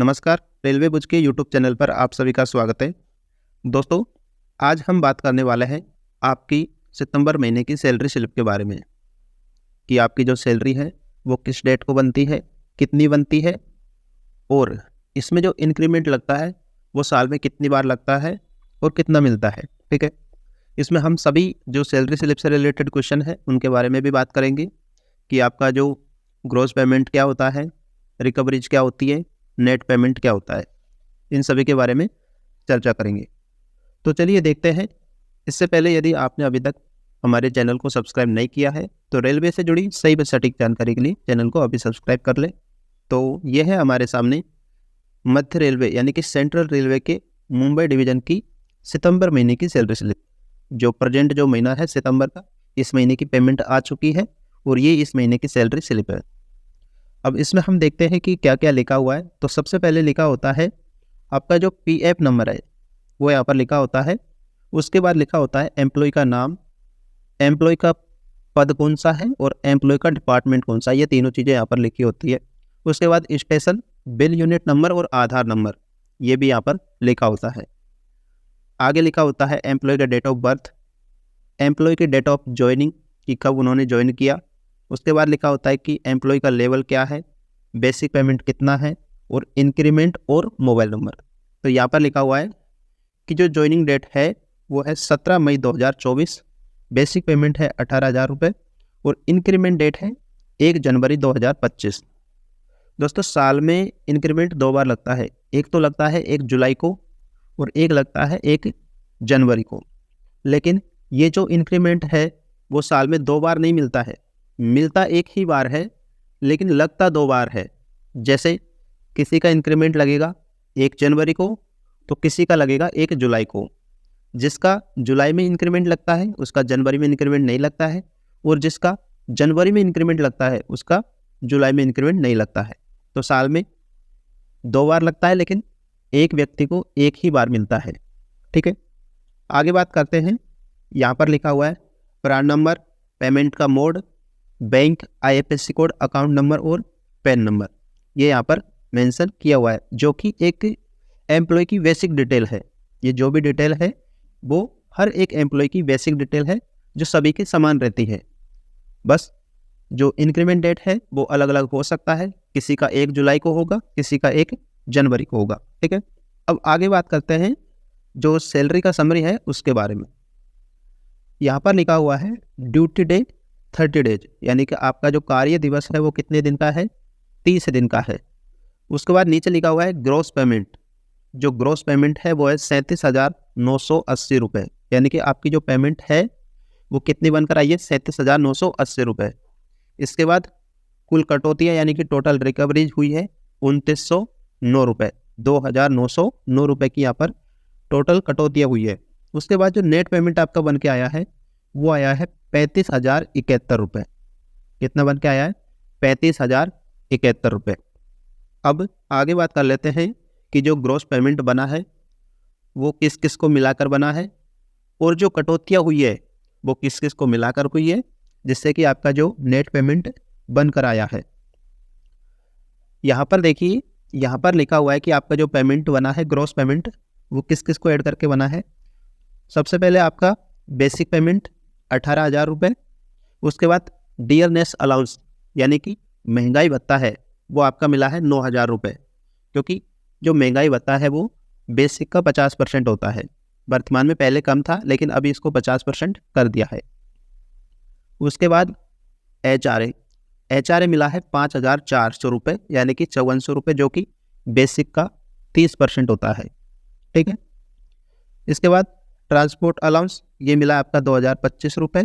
नमस्कार, रेलवे बुज के YouTube channel पर आप सभी का स्वागत है। दोस्तों, आज हम बात करने वाले हैं आपकी सितंबर महीने की सैलरी स्लिप के बारे में कि आपकी जो सैलरी है वो किस डेट को बनती है, कितनी बनती है और इसमें जो इंक्रीमेंट लगता है वो साल में कितनी बार लगता है और कितना मिलता है। ठीक है, इसमें हम सभी जो सैलरी स्लिप से रिलेटेड क्वेश्चन है उनके बारे में भी बात करेंगे कि आपका जो ग्रॉस पेमेंट क्या होता है, रिकवरीज क्या होती है, नेट पेमेंट क्या होता है, इन सभी के बारे में चर्चा करेंगे। तो चलिए देखते हैं। इससे पहले यदि आपने अभी तक हमारे चैनल को सब्सक्राइब नहीं किया है तो रेलवे से जुड़ी सही व सटीक जानकारी के लिए चैनल को अभी सब्सक्राइब कर ले। तो यह है हमारे सामने मध्य रेलवे यानी कि सेंट्रल रेलवे के मुंबई डिवीजन की सितंबर महीने की सैलरी स्लिप। जो प्रेजेंट जो महीना है सितंबर का, इस महीने की पेमेंट आ चुकी है और ये इस महीने की सैलरी स्लिप है। अब इसमें हम देखते हैं कि क्या क्या लिखा हुआ है। तो सबसे पहले लिखा होता है आपका जो पीएफ नंबर है वो यहाँ पर लिखा होता है। उसके बाद लिखा होता है एम्प्लॉय का नाम, एम्प्लॉय का पद कौन सा है और एम्प्लॉय का डिपार्टमेंट कौन सा, ये तीनों चीज़ें यहाँ पर लिखी होती है। उसके बाद स्टेशन, बिल यूनिट नंबर और आधार नंबर, ये भी यहाँ पर लिखा होता है। आगे लिखा होता है एम्प्लॉय का डेट ऑफ बर्थ, एम्प्लॉय की डेट ऑफ ज्वाइनिंग कि कब उन्होंने ज्वाइन किया। उसके बाद लिखा होता है कि एम्प्लॉय का लेवल क्या है, बेसिक पेमेंट कितना है और इंक्रीमेंट और मोबाइल नंबर। तो यहाँ पर लिखा हुआ है कि जो ज्वाइनिंग डेट है वो है 17 मई 2024, बेसिक पेमेंट है 18,000 रुपये और इंक्रीमेंट डेट है 1 जनवरी 2025। दोस्तों, साल में इंक्रीमेंट 2 बार लगता है। एक तो लगता है 1 जुलाई को और एक लगता है 1 जनवरी को। लेकिन ये जो इंक्रीमेंट है वो साल में 2 बार नहीं मिलता है, मिलता एक ही बार है लेकिन लगता 2 बार है। जैसे किसी का इंक्रीमेंट लगेगा 1 जनवरी को तो किसी का लगेगा 1 जुलाई को। जिसका जुलाई में इंक्रीमेंट लगता है उसका जनवरी में इंक्रीमेंट नहीं लगता है और जिसका जनवरी में इंक्रीमेंट लगता है उसका जुलाई में इंक्रीमेंट नहीं लगता है। तो साल में 2 बार लगता है लेकिन एक व्यक्ति को एक ही बार मिलता है। ठीक है, आगे बात करते हैं। यहाँ पर लिखा हुआ है प्रान नंबर, पेमेंट का mode, bank, IFSC code, account number और पैन नंबर, ये यहाँ पर मेंशन किया हुआ है जो कि एक एम्प्लॉय की बेसिक डिटेल है। ये जो भी डिटेल है वो हर एक एम्प्लॉय की बेसिक डिटेल है जो सभी की समान रहती है। बस जो इंक्रीमेंट डेट है वो अलग अलग हो सकता है, किसी का 1 जुलाई को होगा, किसी का 1 जनवरी को होगा। ठीक है, अब आगे बात करते हैं जो सैलरी का समरी है उसके बारे में। यहाँ पर लिखा हुआ है ड्यूटी डे 30 डेज, यानी कि आपका जो कार्य दिवस है वो कितने दिन का है, 30 दिन का है। उसके बाद नीचे लिखा हुआ है ग्रॉस पेमेंट। जो ग्रॉस पेमेंट है वो है 37,980 रुपये, यानी कि आपकी जो पेमेंट है वो कितनी बनकर आई है, 37,980 रुपये। इसके बाद कुल कटौतियाँ यानी कि टोटल रिकवरीज हुई है 2,909 रुपये, 2,909 रुपये की यहाँ पर टोटल कटौतियाँ हुई है। उसके बाद जो नेट पेमेंट आपका बन के आया है वो आया है 35,071 रुपये। कितना बन के आया है, 35,071 रुपये। अब आगे बात कर लेते हैं कि जो ग्रॉस पेमेंट बना है वो किस किस को मिलाकर बना है और जो कटौतियाँ हुई है वो किस किस को मिलाकर हुई है, जिससे कि आपका जो नेट पेमेंट बनकर आया है। यहाँ पर देखिए, यहाँ पर लिखा हुआ है कि आपका जो पेमेंट बना है ग्रॉस पेमेंट वो किस किस को ऐड करके बना है। सबसे पहले आपका बेसिक पेमेंट 18,000 रुपये। उसके बाद डियरनेस अलाउंस यानी कि महंगाई भत्ता है वो आपका मिला है 9,000 रुपये, क्योंकि जो महंगाई भत्ता है वो बेसिक का 50% होता है। वर्तमान में पहले कम था लेकिन अभी इसको 50% कर दिया है। उसके बाद एचआरए मिला है 5,400 रुपये, यानी कि 5400 रुपये, जो कि बेसिक का 30% होता है। ठीक है, इसके बाद ट्रांसपोर्ट अलाउंस ये मिला आपका 2,025 रुपये।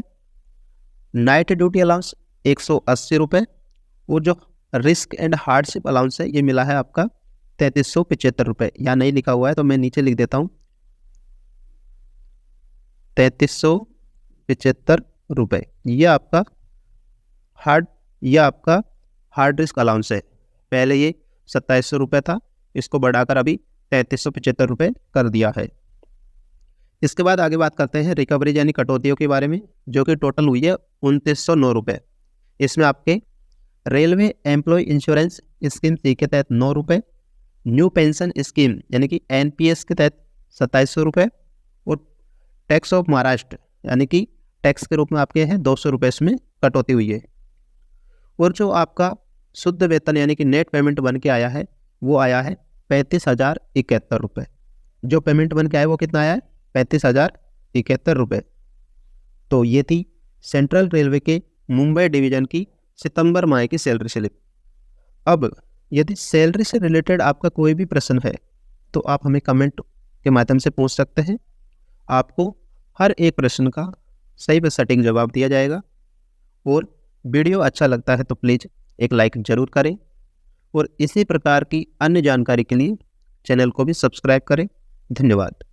नाइट ड्यूटी अलाउंस 180 रुपये और जो रिस्क एंड हार्डशिप अलाउंस है ये मिला है आपका 3,375 रुपये। यहाँ नहीं लिखा हुआ है तो मैं नीचे लिख देता हूँ 3,375 रुपये। ये आपका हार्ड रिस्क अलाउंस है। पहले ये 2,700 रुपये था, इसको बढ़ाकर अभी 3,375 रुपये कर दिया है। इसके बाद आगे बात करते हैं रिकवरी यानी कटौतियों के बारे में, जो कि टोटल हुई है 2,909 रुपये। इसमें आपके रेलवे एम्प्लॉय इंश्योरेंस स्कीम सी के तहत 9 रुपये, न्यू पेंशन स्कीम यानी कि NPS के तहत 2700 रुपये और टैक्स ऑफ महाराष्ट्र यानी कि टैक्स के रूप में आपके हैं 200 रुपये इसमें कटौती हुई है। और जो आपका शुद्ध वेतन यानी कि नेट पेमेंट बन के आया है वो आया है 35,071 रुपये। जो पेमेंट बन के आया वो कितना आया है? 35,071 रुपये। तो ये थी सेंट्रल रेलवे के मुंबई डिवीज़न की सितंबर माह की सैलरी स्लिप। अब यदि सैलरी से रिलेटेड आपका कोई भी प्रश्न है तो आप हमें कमेंट के माध्यम से पूछ सकते हैं। आपको हर एक प्रश्न का सही व सटीक जवाब दिया जाएगा। और वीडियो अच्छा लगता है तो प्लीज़ एक लाइक ज़रूर करें और इसी प्रकार की अन्य जानकारी के लिए चैनल को भी सब्सक्राइब करें। धन्यवाद।